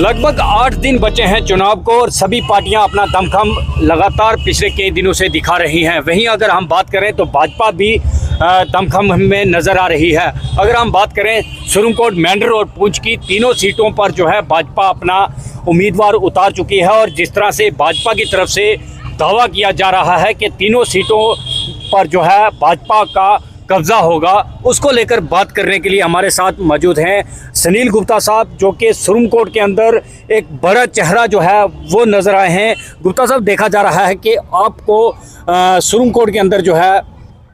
लगभग 8 दिन बचे हैं चुनाव को और सभी पार्टियां अपना दमखम लगातार पिछले कई दिनों से दिखा रही हैं। वहीं अगर हम बात करें तो भाजपा भी दमखम में नज़र आ रही है। अगर हम बात करें सुरनकोट, मेंढर और पुंछ की तीनों सीटों पर जो है भाजपा अपना उम्मीदवार उतार चुकी है और जिस तरह से भाजपा की तरफ से दावा किया जा रहा है कि तीनों सीटों पर जो है भाजपा का कब्जा होगा, उसको लेकर बात करने के लिए हमारे साथ मौजूद हैं सुनील गुप्ता साहब, जो कि सुरनकोट के अंदर एक बड़ा चेहरा जो है वो नज़र आए हैं। गुप्ता साहब, देखा जा रहा है कि आपको सुरनकोट के अंदर जो है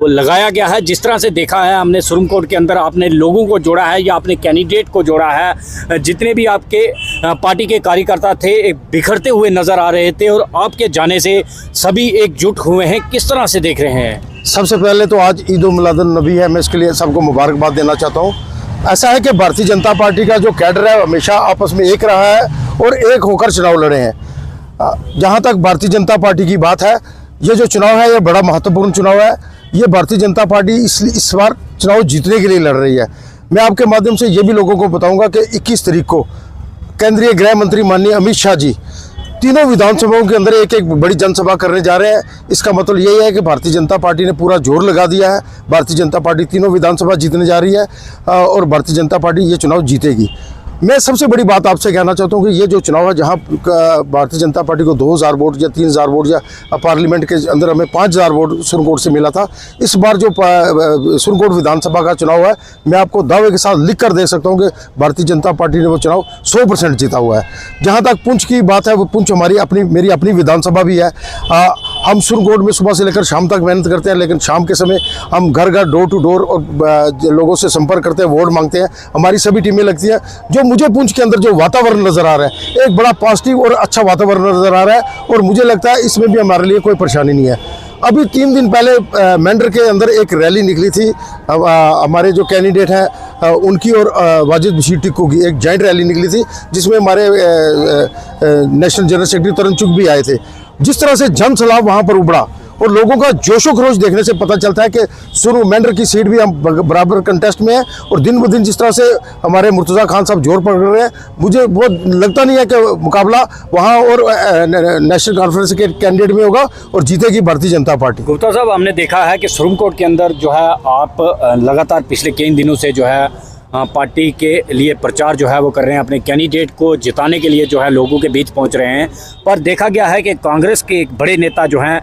वो लगाया गया है। जिस तरह से देखा है हमने सुरनकोट के अंदर, आपने लोगों को जोड़ा है या आपने कैंडिडेट को जोड़ा है। जितने भी आपके पार्टी के कार्यकर्ता थे एक बिखरते हुए नज़र आ रहे थे और आपके जाने से सभी एकजुट हुए हैं। किस तरह से देख रहे हैं? सबसे पहले तो आज ईद उल मिलादुन नबी है, मैं इसके लिए सबको मुबारकबाद देना चाहता हूँ। ऐसा है कि भारतीय जनता पार्टी का जो कैडर है हमेशा आपस में एक रहा है और एक होकर चुनाव लड़े हैं। जहाँ तक भारतीय जनता पार्टी की बात है, ये जो चुनाव है ये बड़ा महत्वपूर्ण चुनाव है। ये भारतीय जनता पार्टी इस बार चुनाव जीतने के लिए लड़ रही है। मैं आपके माध्यम से ये भी लोगों को बताऊँगा कि 21 तारीख को केंद्रीय गृह मंत्री माननीय अमित शाह जी तीनों विधानसभाओं के अंदर एक एक बड़ी जनसभा करने जा रहे हैं। इसका मतलब यही है कि भारतीय जनता पार्टी ने पूरा जोर लगा दिया है। भारतीय जनता पार्टी तीनों विधानसभा जीतने जा रही है और भारतीय जनता पार्टी ये चुनाव जीतेगी। मैं सबसे बड़ी बात आपसे कहना चाहता हूँ कि ये जो चुनाव है, जहाँ भारतीय जनता पार्टी को 2000 वोट या 3000 वोट या पार्लियामेंट के अंदर हमें 5000 वोट सुरनकोट से मिला था, इस बार जो सुरनकोट विधानसभा का चुनाव है, मैं आपको दावे के साथ लिख कर दे सकता हूँ कि भारतीय जनता पार्टी ने वो चुनाव 100% जीता हुआ है। जहाँ तक पुंछ की बात है, वो पुंछ मेरी अपनी विधानसभा भी है। हम सुरनकोट में सुबह से लेकर शाम तक मेहनत करते हैं, लेकिन शाम के समय हम घर घर डोर टू डोर और लोगों से संपर्क करते हैं, वोट मांगते हैं। हमारी सभी टीमें लगती हैं। जो मुझे पुंछ के अंदर जो वातावरण नज़र आ रहा है, एक बड़ा पॉजिटिव और अच्छा वातावरण नज़र आ रहा है और मुझे लगता है इसमें भी हमारे लिए कोई परेशानी नहीं है। अभी 3 दिन पहले मेंढर के अंदर एक रैली निकली थी, हमारे जो कैंडिडेट हैं उनकी और वाजिद बशीर टिक्कू की एक जॉइंट रैली निकली थी, जिसमें हमारे नेशनल जनरल सेक्रेटरी तरन चुग भी आए थे। जिस तरह से जन सैलाब वहाँ पर उबड़ा और लोगों का जोशो खरोश देखने से पता चलता है कि मेंढर की सीट भी हम बराबर कंटेस्ट में है और दिन ब दिन जिस तरह से हमारे मुर्तज़ा खान साहब जोर पकड़ रहे हैं, मुझे वो लगता नहीं है कि मुकाबला वहाँ और नेशनल कॉन्फ्रेंस के कैंडिडेट में होगा और जीतेगी भारतीय जनता पार्टी। गुप्ता साहब, हमने देखा है कि सुरनकोट के अंदर जो है आप लगातार पिछले कई दिनों से जो है पार्टी के लिए प्रचार जो है वो कर रहे हैं, अपने कैंडिडेट को जिताने के लिए जो है लोगों के बीच पहुंच रहे हैं। पर देखा गया है कि कांग्रेस के एक बड़े नेता जो हैं,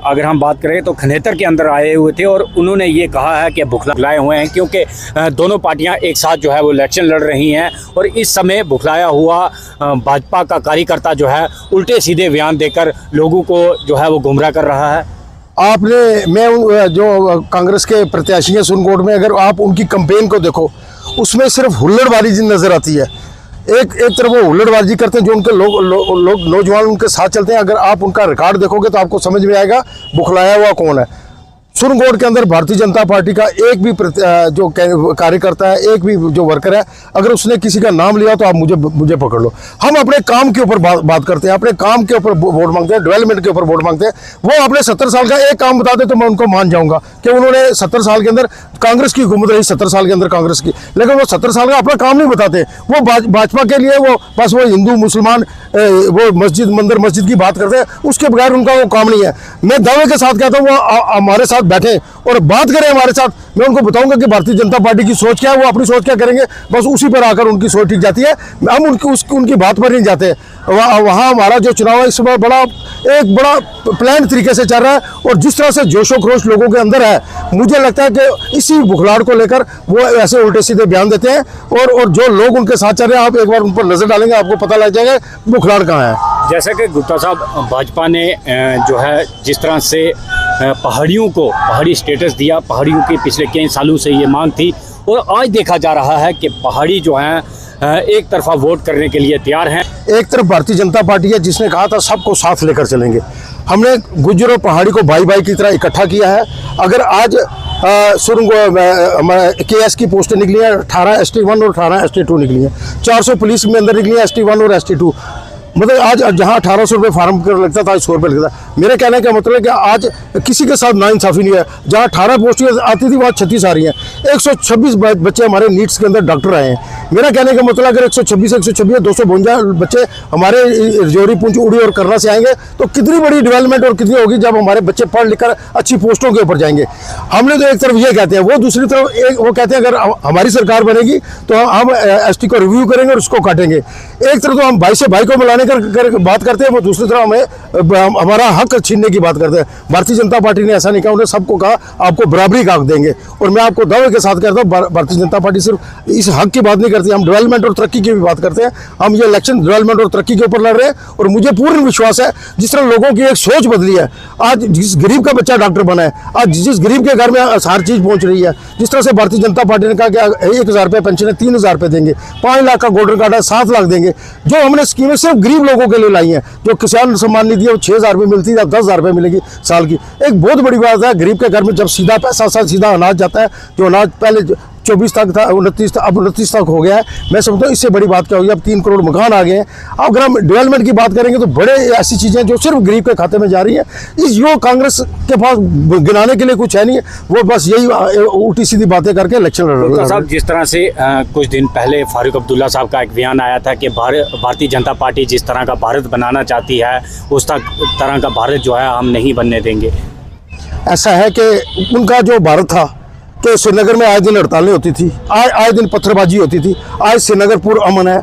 अगर हम बात करें तो खनेतर के अंदर आए हुए थे और उन्होंने ये कहा है कि बुखलाए हुए हैं, क्योंकि दोनों पार्टियां एक साथ जो है वो इलेक्शन लड़ रही हैं और इस समय बुखलाया हुआ भाजपा का कार्यकर्ता जो है उल्टे सीधे बयान देकर लोगों को जो है वो गुमराह कर रहा है। मैं जो कांग्रेस के प्रत्याशी हैं सुरनकोट में, अगर आप उनकी कैंपेन को देखो, उसमें सिर्फ हुल्लड़बाजी नज़र आती है। एक तरफ वो हुल्लड़बाजी करते हैं, जो उनके लोग नौजवान उनके साथ चलते हैं। अगर आप उनका रिकॉर्ड देखोगे तो आपको समझ में आएगा बुखलाया हुआ कौन है। सुरनकोट के अंदर भारतीय जनता पार्टी का एक भी जो कार्यकर्ता है, एक भी जो वर्कर है, अगर उसने किसी का नाम लिया तो आप मुझे पकड़ लो। हम अपने काम के ऊपर बात करते हैं, अपने काम के ऊपर वोट मांगते हैं, डेवलपमेंट के ऊपर वोट मांगते हैं। वो अपने 70 साल का एक काम बताते तो मैं उनको मान जाऊंगा कि उन्होंने 70 साल के अंदर कांग्रेस की हुकूमत रही, 70 साल के अंदर कांग्रेस की, लेकिन वो 70 साल का अपना काम नहीं बताते। वो भाजपा के लिए वो बस वो हिंदू मुसलमान वो मस्जिद की बात करते हैं, उसके बगैर उनका वो काम नहीं है। मैं दावे के साथ कहता हूँ वो हमारे साथ बैठे और बात करें हमारे साथ, मैं उनको बताऊंगा कि भारतीय जनता पार्टी की सोच क्या है, वो अपनी सोच क्या करेंगे, बस उसी पर आकर उनकी सोच ठीक जाती है। हम उनकी बात पर नहीं जाते। वहाँ हमारा जो चुनाव है इस बार एक बड़ा प्लान तरीके से चल रहा है और जिस तरह से जोशो खरोश लोगों के अंदर है, मुझे लगता है कि इसी बुखलाड़ को लेकर वो ऐसे उल्टे सीधे बयान देते हैं और जो लोग उनके साथ चल रहे हैं, आप एक बार उन पर नजर डालेंगे आपको पता लग जाएगा बुखलाड़ कहाँ है। जैसा कि गुप्ता साहब, भाजपा ने जो है जिस तरह से पहाड़ी स्टेटस दिया, पहाड़ियों की पिछले कई सालों से ये मांग थी और आज देखा जा रहा है कि पहाड़ी जो हैं एक तरफा वोट करने के लिए तैयार हैं। एक तरफ भारतीय जनता पार्टी है जिसने कहा था सबको साथ लेकर चलेंगे। हमने गुज्जर और पहाड़ी को भाई भाई की तरह इकट्ठा किया है। अगर आज KS की पोस्टें निकली हैं, 18 ST1 और 18 ST2 निकली हैं, 400 पुलिस में अंदर निकली हैं ST1 और ST2। मतलब आज जहाँ 1800 रुपये फार्म कर लगता था, 100 रुपये लगता था। मेरे कहने का मतलब है कि आज किसी के साथ नाइंसाफ़ी नहीं है। जहाँ 18 पोस्टें आती थी वहाँ 36 आ रही हैं। 126 बच्चे हमारे नीट्स के अंदर डॉक्टर आए हैं। मेरा कहने का मतलब अगर 126 252 बच्चे हमारे रजौरी, पुंछ, उड़ी और करना से आएंगे तो कितनी बड़ी डेवलपमेंट और कितनी होगी जब हमारे बच्चे पढ़ लिख कर अच्छी पोस्टों के ऊपर जाएंगे। हमने तो एक तरफ ये कहते हैं, वो दूसरी तरफ वो कहते हैं अगर हमारी सरकार बनेगी तो हम एसटी को रिव्यू करेंगे और उसको काटेंगे। एक तरफ तो हम भाई से भाई को मिलाने कर बात करते हैं, वो दूसरी तरफ हमें हमारा हक छीनने की बात करते हैं। भारतीय जनता पार्टी ने ऐसा नहीं कहा, उन्होंने सबको कहा आपको बराबरी का हक देंगे। और मैं आपको दावे के साथ कहता हूँ भारतीय जनता पार्टी सिर्फ इस हक की बात नहीं करती, हम डेवलपमेंट और तरक्की की भी बात करते हैं। हम ये इलेक्शन डेवलपमेंट और तरक्की के ऊपर लड़ रहे हैं और मुझे पूर्ण विश्वास है जिस तरह लोगों की एक सोच बदली है। आज जिस गरीब का बच्चा डॉक्टर बना है, आज जिस गरीब के घर में हर चीज़ पहुंच रही है, जिस तरह से भारतीय जनता पार्टी ने कहा कि 1000 रुपये पेंशन है, 3000 रुपये देंगे, 5 लाख का गोल्डन कार्ड है, 7 लाख देंगे। जो हमने स्कीमें सिर्फ गरीब लोगों के लिए लाई हैं। जो किसान सम्मान निधि है वो 6000 रुपये मिलती है या 10,000 रुपये मिलेगी साल की। एक बहुत बड़ी बात है, गरीब के घर में जब सीधा पैसा सीधा अनाज जाता है, जो अनाज पहले 24 तक था, 29 अब 29 तक हो गया है। मैं समझता हूँ इससे बड़ी बात क्या होगी। अब 3 करोड़ मकान आ गए हैं। अब अगर हम डेवलपमेंट की बात करेंगे तो बड़े ऐसी चीज़ें जो सिर्फ गरीब के खाते में जा रही है। इस यो कांग्रेस के पास गिनाने के लिए कुछ है नहीं है, वो बस यही उल्टी सीधी बातें करके इलेक्शन लड़ रहे हैं। साहब, जिस तरह से कुछ दिन पहले फारूक अब्दुल्ला साहब का एक बयान आया था कि भारतीय जनता पार्टी जिस तरह का भारत बनाना चाहती है उस तरह का भारत जो है हम नहीं बनने देंगे। ऐसा है कि उनका जो भारत था कि श्रीनगर में आए दिन हड़तालें होती थी, आए दिन पत्थरबाजी होती थी। आज श्रीनगर पूरा अमन है।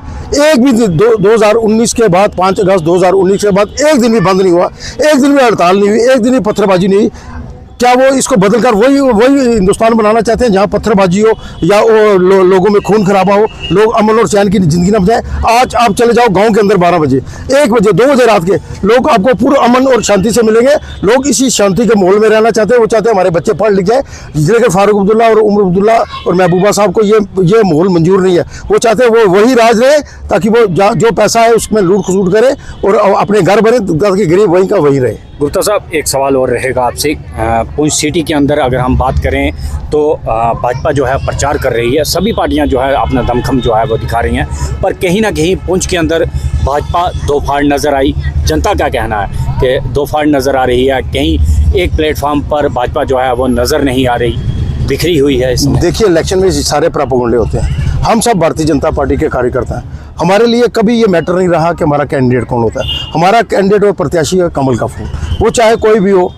एक भी 2019 के बाद 5 अगस्त 2019 के बाद एक दिन भी बंद नहीं हुआ, एक दिन भी हड़ताल नहीं हुई, एक दिन भी पत्थरबाजी नहीं हुई। क्या वो इसको बदलकर वही हिंदुस्तान बनाना चाहते हैं जहाँ पत्थरबाजी हो या लोगों में खून खराबा हो, लोग अमन और चैन की ज़िंदगी न बचाएं? आज आप चले जाओ गांव के अंदर 12 बजे, 1 बजे, 2 बजे रात के लोग आपको पूरा अमन और शांति से मिलेंगे। लोग इसी शांति के माहौल में रहना चाहते हैं। वो चाहते हैं हमारे बच्चे पढ़ लिख जाए। लेकिन फारूक अब्दुल्ला और उमर अब्दुल्ला और महबूबा साहब को ये माहौल मंजूर नहीं है। वो चाहते हैं वो वही राज रहे ताकि वो जो पैसा है उसमें लूट खसूट करे और अपने घर बने ताकि गरीब वहीं का वही रहे। गुप्ता साहब, एक सवाल और रहेगा आपसे। पुंछ सिटी के अंदर अगर हम बात करें तो भाजपा जो है प्रचार कर रही है, सभी पार्टियां जो है अपना दमखम जो है वो दिखा रही हैं, पर कहीं ना कहीं पुंछ के अंदर भाजपा दो फाड़ नज़र आई। जनता का कहना है कि दो फाड़ नज़र आ रही है, कहीं एक प्लेटफॉर्म पर भाजपा जो है वो नज़र नहीं आ रही, बिखरी हुई है इसमें। देखिए, इलेक्शन में सारे प्रोपेगेंडे होते हैं। हम सब भारतीय जनता पार्टी के कार्यकर्ता हैं। हमारे लिए कभी ये मैटर नहीं रहा कि हमारा कैंडिडेट कौन होता है। हमारा कैंडिडेट और प्रत्याशी है कमल का फूल। वो चाहे कोई भी हो,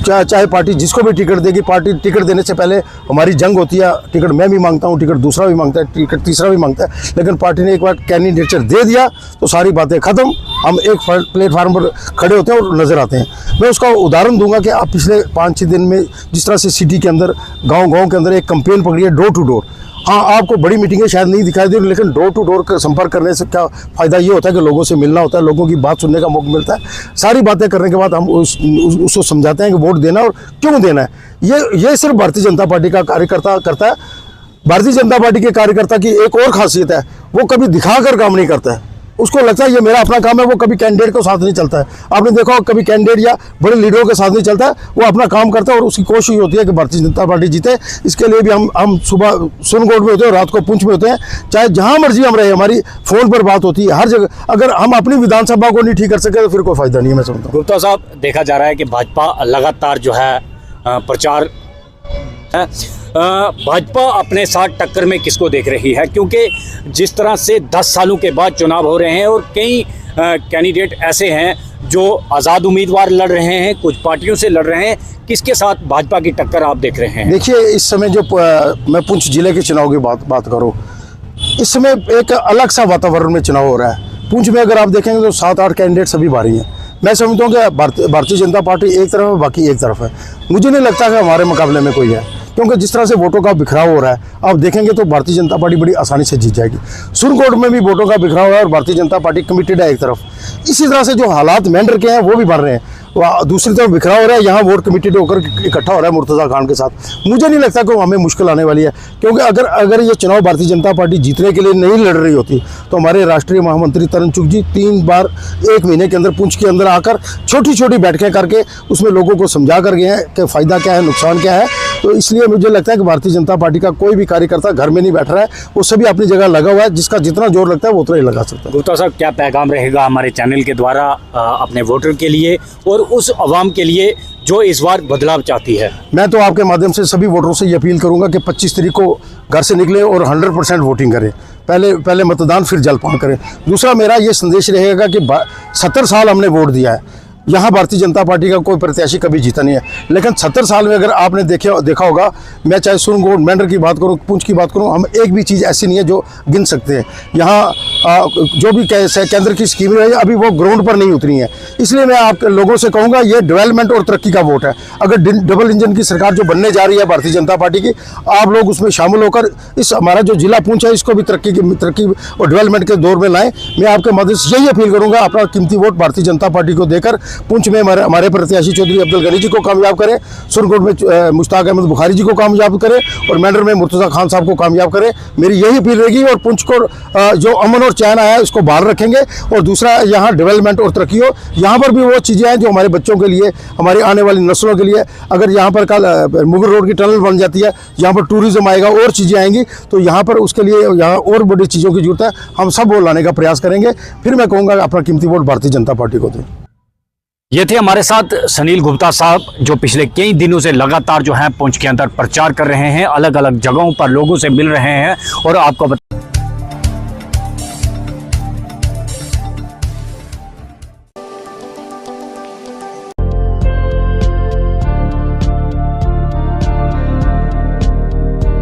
चाहे पार्टी जिसको भी टिकट देगी, पार्टी टिकट देने से पहले हमारी जंग होती है। टिकट मैं भी मांगता हूँ, टिकट दूसरा भी मांगता है, टिकट तीसरा भी मांगता है। लेकिन पार्टी ने एक बार कैंडिडेचर दे दिया तो सारी बातें ख़त्म। हम एक प्लेटफार्म पर खड़े होते हैं और नज़र आते हैं। मैं उसका उदाहरण दूंगा कि आप पिछले 5-6 दिन में जिस तरह से सिटी के अंदर, गाँव के अंदर एक कैंपेन पकड़ी है डोर टू डोर। हाँ, आपको बड़ी मीटिंगें शायद नहीं दिखाई दे, लेकिन डोर टू डोर का संपर्क करने से क्या फ़ायदा ये होता है कि लोगों से मिलना होता है, लोगों की बात सुनने का मौका मिलता है। सारी बातें करने के बाद हम उसको समझाते हैं कि वोट देना और क्यों देना है। ये सिर्फ भारतीय जनता पार्टी का कार्यकर्ता करता है। भारतीय जनता पार्टी के कार्यकर्ता की एक और खासियत है, वो कभी दिखाकर काम नहीं करता है। उसको लगता है ये मेरा अपना काम है। वो कभी कैंडिडेट के साथ नहीं चलता है। आपने देखा हो कभी कैंडिडेट या बड़े लीडरों के साथ नहीं चलता है। वो अपना काम करता है और उसकी कोशिश होती है कि भारतीय जनता पार्टी जीते। इसके लिए भी हम सुबह सुनकोट में होते हैं, रात को पुंछ में होते हैं, चाहे जहां मर्जी हम रहे, हमारी फ़ोन पर बात होती है हर जगह। अगर हम अपनी विधानसभा को नहीं ठीक कर सके तो फिर कोई फ़ायदा नहीं है, मैं समझता हूँ। गुप्ता साहब, देखा जा रहा है कि भाजपा लगातार जो है प्रचार भाजपा अपने साथ टक्कर में किसको देख रही है? क्योंकि जिस तरह से 10 सालों के बाद चुनाव हो रहे हैं और कई कैंडिडेट ऐसे हैं जो आज़ाद उम्मीदवार लड़ रहे हैं, कुछ पार्टियों से लड़ रहे हैं, किसके साथ भाजपा की टक्कर आप देख रहे हैं? देखिए, इस समय जो मैं पुंछ जिले के चुनाव की बात करूँ, इस समय एक अलग सा वातावरण में चुनाव हो रहा है। पुंछ में अगर आप देखेंगे तो 7-8 कैंडिडेट सभी भारी हैं। मैं समझता हूँ कि भारतीय जनता पार्टी एक तरफ है, बाकी एक तरफ है। मुझे नहीं लगता कि हमारे मुकाबले में कोई है, क्योंकि जिस तरह से वोटों का बिखराव हो रहा है, आप देखेंगे तो भारतीय जनता पार्टी बड़ी आसानी से जीत जाएगी। सुरनकोट में भी वोटों का बिखराव है और भारतीय जनता पार्टी कमिटेड है एक तरफ। इसी तरह से जो हालात मेंढर के हैं वो भी बढ़ रहे हैं। दूसरी तरफ बिखराव हो रहा है, यहाँ वोट कमिटेड होकर इकट्ठा हो रहा है मुर्तज़ा खान के साथ। मुझे नहीं लगता कि हमें मुश्किल आने वाली है, क्योंकि अगर ये चुनाव भारतीय जनता पार्टी जीतने के लिए नहीं लड़ रही होती तो हमारे राष्ट्रीय महामंत्री तरन चुग जी 3 बार 1 महीने के अंदर पुंछ के अंदर आकर छोटी छोटी बैठकें करके उसमें लोगों को समझा कर गए हैं कि फ़ायदा क्या है, नुकसान क्या है। तो इसलिए मुझे लगता है कि भारतीय जनता पार्टी का कोई भी कार्यकर्ता घर में नहीं बैठ रहा है, वो सभी अपनी जगह लगा हुआ है, जिसका जितना जोर लगता है वो उतना ही लगा सकता है। गुप्ता साहब, क्या पैगाम रहेगा हमारे चैनल के द्वारा अपने वोटर के लिए और उस अवाम के लिए जो इस बार बदलाव चाहती है? मैं तो आपके माध्यम से सभी वोटरों से ये अपील करूंगा कि 25 तारीख को घर से निकले और 100% वोटिंग करें। पहले मतदान, फिर जलपान करें। दूसरा मेरा ये संदेश रहेगा कि 70 साल हमने वोट दिया है, यहाँ भारतीय जनता पार्टी का कोई प्रत्याशी कभी जीता नहीं है, लेकिन 70 साल में अगर आपने देखा होगा, मैं चाहे सुरनकोट मेंढर की बात करूँ, पुंछ की बात करूँ, हम एक भी चीज़ ऐसी नहीं है जो गिन सकते हैं। यहाँ जो भी केंद्र की स्कीमें है अभी वो ग्राउंड पर नहीं उतरी है। इसलिए मैं आप लोगों से कहूँगा, ये डेवलपमेंट और तरक्की का वोट है। अगर डबल इंजन की सरकार जो बनने जा रही है भारतीय जनता पार्टी की, आप लोग उसमें शामिल होकर इस हमारा जो जिला पुंछ है इसको भी तरक्की और डेवलपमेंट के दौर में लाएं। मैं आपके माध्यम से यही अपील करूँगा, अपना कीमती वोट भारतीय जनता पार्टी को देकर पुंछ में हमारे प्रत्याशी चौधरी अब्दुल गनी जी को कामयाब करें, सुरनकोट में मुश्ताक अहमद बुखारी जी को कामयाब करें और मेंढर में मुर्तज़ा खान साहब को कामयाब करें। मेरी यही अपील रहेगी। और पुंछ को जो अमन और चैन आया है इसको बहाल रखेंगे। और दूसरा, यहाँ डेवलपमेंट और तरक्की हो। यहाँ पर भी वो चीज़ें हैं जो हमारे बच्चों के लिए, हमारी आने वाली नस्लों के लिए, अगर यहाँ पर कल मुगल रोड की टनल बन जाती है, यहाँ पर टूरिज्म आएगा और चीज़ें आएंगी, तो यहाँ पर उसके लिए यहाँ और बड़ी चीज़ों की जरूरत है। हम सब वो लाने का प्रयास करेंगे। फिर मैं कहूँगा अपना कीमती वोट भारतीय जनता पार्टी को दें। ये थे हमारे साथ सुनील गुप्ता साहब, जो पिछले कई दिनों से लगातार जो है पुंछ के अंदर प्रचार कर रहे हैं, अलग अलग जगहों पर लोगों से मिल रहे हैं और आपको